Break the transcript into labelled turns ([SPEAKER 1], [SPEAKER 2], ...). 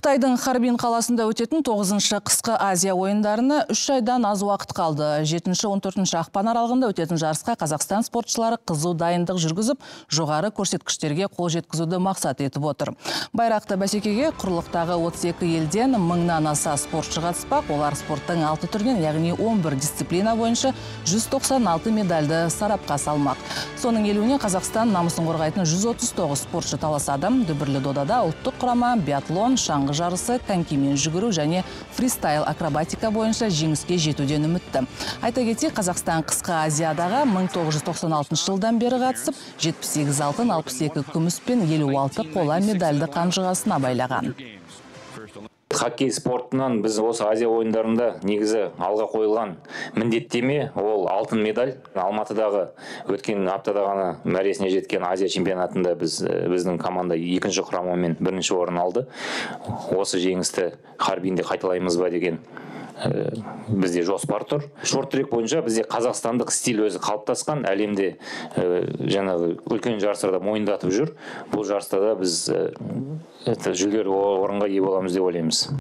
[SPEAKER 1] Қытайдың Харбин қаласында өтетін 9-шы қысқы Азия ойындарына 3 айдан аз уақыт қалды. 7-14 ақпан аралығында өтетін жарысқа Қазақстан спортшылары қызу дайындық жүргізіп, жоғары көрсеткіштерге қол жеткізуді мақсат етіп отыр. Байрақты бәсекеге құрлықтағы 32 елден 1000-нан аса спортшы қатыспақ. Олар спорттың 6 түрінен, яғни 11 дисциплина бойынша 196 медальді сарапқа салмақ. Соның елуіне Қазақстан намысын қорғайтын 139 спортшы таласады. Дүбірлі додада ұлттық құрама биатлон, шаңғы жарысы, конькимен жүгіру және фристайл акробатика бойынша жеңіске жетуден үмітті. Айта кетейік, Қазақстан қысқы Азиядаға 1996 жылдан бері қатысып, 78 алтын, 62 күміс пен 56 қола медальді қанжығасына байлаған.
[SPEAKER 2] Хоккей спортынан біз осы Азия ойындарында негізі алға қойылған міндеттеме ол алтын медаль. Алматыдағы өткен аптада ғана мәресіне жеткен Азия чемпионатында біздің команда екінші құрамамен бірінші орын алды. Осы жеңісті Харбинде қайталаймыз ба деген бізде жоспар тұр. Шорт-трек бойынша бізде қазақстандық стиль өзі қалыптасқан, әлемде жаңағы үлкен жарыстарда мойындатып жүр. Бұл жарыста да біз жүлделі орынға ие боламыз деп ойлаймыз.